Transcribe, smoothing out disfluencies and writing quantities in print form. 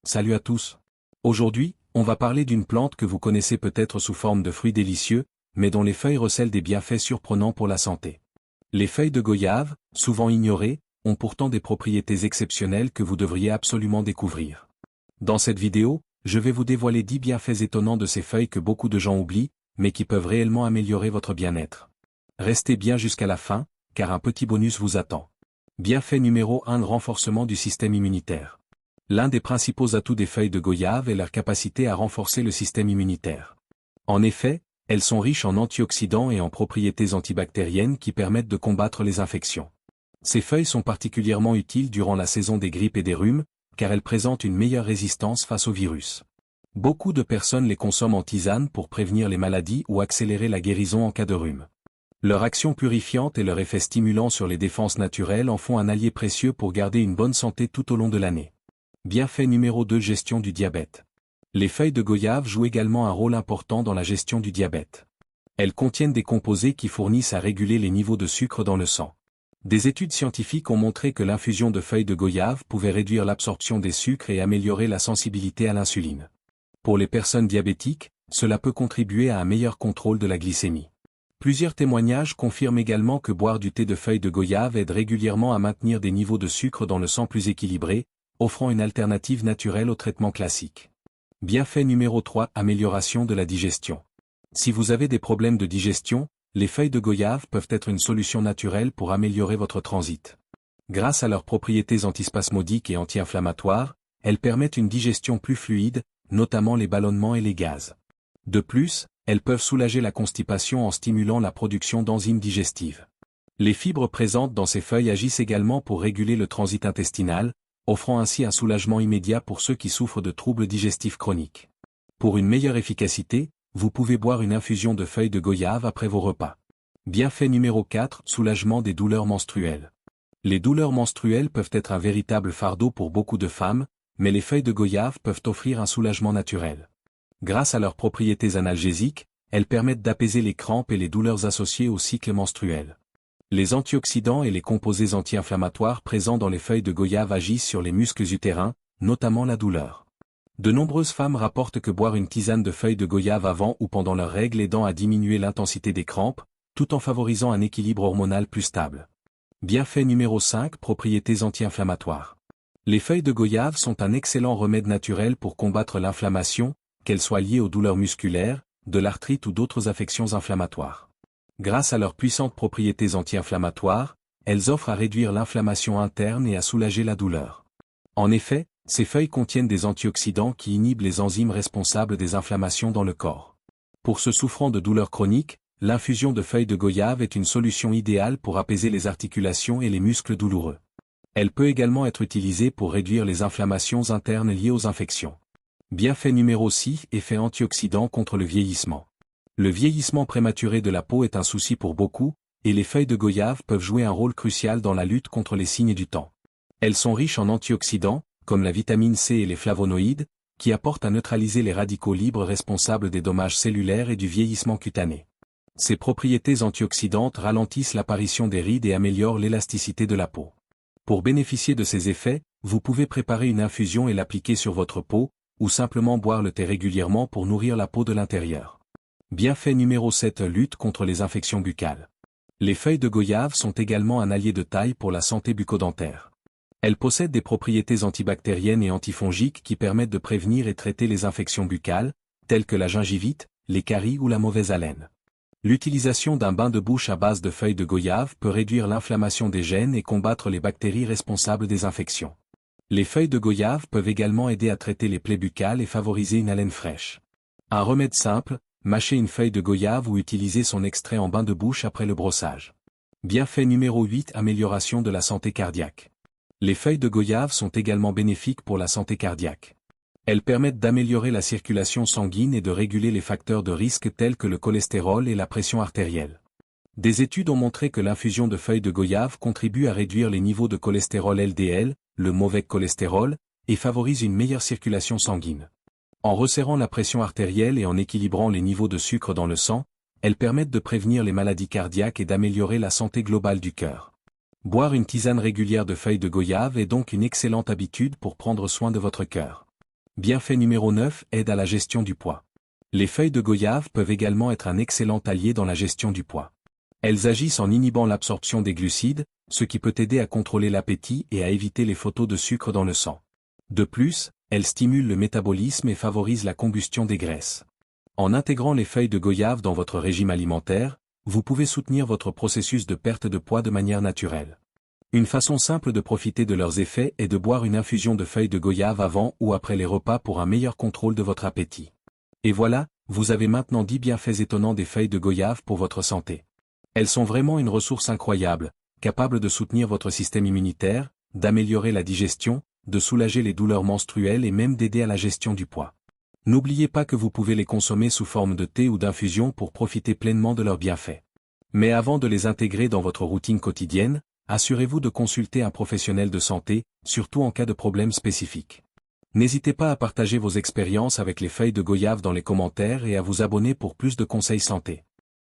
Salut à tous. Aujourd'hui, on va parler d'une plante que vous connaissez peut-être sous forme de fruits délicieux, mais dont les feuilles recèlent des bienfaits surprenants pour la santé. Les feuilles de goyave, souvent ignorées, ont pourtant des propriétés exceptionnelles que vous devriez absolument découvrir. Dans cette vidéo, je vais vous dévoiler 10 bienfaits étonnants de ces feuilles que beaucoup de gens oublient, mais qui peuvent réellement améliorer votre bien-être. Restez bien jusqu'à la fin, car un petit bonus vous attend. Bienfait numéro 1: renforcement du système immunitaire. L'un des principaux atouts des feuilles de goyave est leur capacité à renforcer le système immunitaire. En effet, elles sont riches en antioxydants et en propriétés antibactériennes qui permettent de combattre les infections. Ces feuilles sont particulièrement utiles durant la saison des grippes et des rhumes, car elles présentent une meilleure résistance face aux virus. Beaucoup de personnes les consomment en tisane pour prévenir les maladies ou accélérer la guérison en cas de rhume. Leur action purifiante et leur effet stimulant sur les défenses naturelles en font un allié précieux pour garder une bonne santé tout au long de l'année. Bienfait numéro 2: gestion du diabète. Les feuilles de goyave jouent également un rôle important dans la gestion du diabète. Elles contiennent des composés qui fournissent à réguler les niveaux de sucre dans le sang. Des études scientifiques ont montré que l'infusion de feuilles de goyave pouvait réduire l'absorption des sucres et améliorer la sensibilité à l'insuline. Pour les personnes diabétiques, cela peut contribuer à un meilleur contrôle de la glycémie. Plusieurs témoignages confirment également que boire du thé de feuilles de goyave aide régulièrement à maintenir des niveaux de sucre dans le sang plus équilibrés, offrant une alternative naturelle au traitement classique. Bienfait numéro 3: amélioration de la digestion. Si vous avez des problèmes de digestion, les feuilles de goyave peuvent être une solution naturelle pour améliorer votre transit. Grâce à leurs propriétés antispasmodiques et anti-inflammatoires, elles permettent une digestion plus fluide, notamment les ballonnements et les gaz. De plus, elles peuvent soulager la constipation en stimulant la production d'enzymes digestives. Les fibres présentes dans ces feuilles agissent également pour réguler le transit intestinal, offrant ainsi un soulagement immédiat pour ceux qui souffrent de troubles digestifs chroniques. Pour une meilleure efficacité, vous pouvez boire une infusion de feuilles de goyave après vos repas. Bienfait numéro 4: soulagement des douleurs menstruelles. Les douleurs menstruelles peuvent être un véritable fardeau pour beaucoup de femmes, mais les feuilles de goyave peuvent offrir un soulagement naturel. Grâce à leurs propriétés analgésiques, elles permettent d'apaiser les crampes et les douleurs associées au cycle menstruel. Les antioxydants et les composés anti-inflammatoires présents dans les feuilles de goyave agissent sur les muscles utérins, notamment la douleur. De nombreuses femmes rapportent que boire une tisane de feuilles de goyave avant ou pendant leurs règles aidant à diminuer l'intensité des crampes, tout en favorisant un équilibre hormonal plus stable. Bienfait numéro 5: propriétés anti-inflammatoires. Les feuilles de goyave sont un excellent remède naturel pour combattre l'inflammation, qu'elle soit liée aux douleurs musculaires, de l'arthrite ou d'autres affections inflammatoires. Grâce à leurs puissantes propriétés anti-inflammatoires, elles offrent à réduire l'inflammation interne et à soulager la douleur. En effet, ces feuilles contiennent des antioxydants qui inhibent les enzymes responsables des inflammations dans le corps. Pour ceux souffrant de douleurs chroniques, l'infusion de feuilles de goyave est une solution idéale pour apaiser les articulations et les muscles douloureux. Elle peut également être utilisée pour réduire les inflammations internes liées aux infections. Bienfait numéro 6: effet antioxydant contre le vieillissement. Le vieillissement prématuré de la peau est un souci pour beaucoup, et les feuilles de goyave peuvent jouer un rôle crucial dans la lutte contre les signes du temps. Elles sont riches en antioxydants, comme la vitamine C et les flavonoïdes, qui apportent à neutraliser les radicaux libres responsables des dommages cellulaires et du vieillissement cutané. Ces propriétés antioxydantes ralentissent l'apparition des rides et améliorent l'élasticité de la peau. Pour bénéficier de ces effets, vous pouvez préparer une infusion et l'appliquer sur votre peau, ou simplement boire le thé régulièrement pour nourrir la peau de l'intérieur. Bienfait numéro 7: lutte contre les infections buccales. Les feuilles de goyave sont également un allié de taille pour la santé bucco-dentaire. Elles possèdent des propriétés antibactériennes et antifongiques qui permettent de prévenir et traiter les infections buccales, telles que la gingivite, les caries ou la mauvaise haleine. L'utilisation d'un bain de bouche à base de feuilles de goyave peut réduire l'inflammation des gènes et combattre les bactéries responsables des infections. Les feuilles de goyave peuvent également aider à traiter les plaies buccales et favoriser une haleine fraîche. Un remède simple: mâcher une feuille de goyave ou utiliser son extrait en bain de bouche après le brossage. Bienfait numéro 8: amélioration de la santé cardiaque. Les feuilles de goyave sont également bénéfiques pour la santé cardiaque. Elles permettent d'améliorer la circulation sanguine et de réguler les facteurs de risque tels que le cholestérol et la pression artérielle. Des études ont montré que l'infusion de feuilles de goyave contribue à réduire les niveaux de cholestérol LDL, le mauvais cholestérol, et favorise une meilleure circulation sanguine. En resserrant la pression artérielle et en équilibrant les niveaux de sucre dans le sang, elles permettent de prévenir les maladies cardiaques et d'améliorer la santé globale du cœur. Boire une tisane régulière de feuilles de goyave est donc une excellente habitude pour prendre soin de votre cœur. Bienfait numéro 9, aide à la gestion du poids. Les feuilles de goyave peuvent également être un excellent allié dans la gestion du poids. Elles agissent en inhibant l'absorption des glucides, ce qui peut aider à contrôler l'appétit et à éviter les photos de sucre dans le sang. De plus, elles stimulent le métabolisme et favorisent la combustion des graisses. En intégrant les feuilles de goyave dans votre régime alimentaire, vous pouvez soutenir votre processus de perte de poids de manière naturelle. Une façon simple de profiter de leurs effets est de boire une infusion de feuilles de goyave avant ou après les repas pour un meilleur contrôle de votre appétit. Et voilà, vous avez maintenant 10 bienfaits étonnants des feuilles de goyave pour votre santé. Elles sont vraiment une ressource incroyable, capable de soutenir votre système immunitaire, d'améliorer la digestion, de soulager les douleurs menstruelles et même d'aider à la gestion du poids. N'oubliez pas que vous pouvez les consommer sous forme de thé ou d'infusion pour profiter pleinement de leurs bienfaits. Mais avant de les intégrer dans votre routine quotidienne, assurez-vous de consulter un professionnel de santé, surtout en cas de problème spécifique. N'hésitez pas à partager vos expériences avec les feuilles de goyave dans les commentaires et à vous abonner pour plus de conseils santé.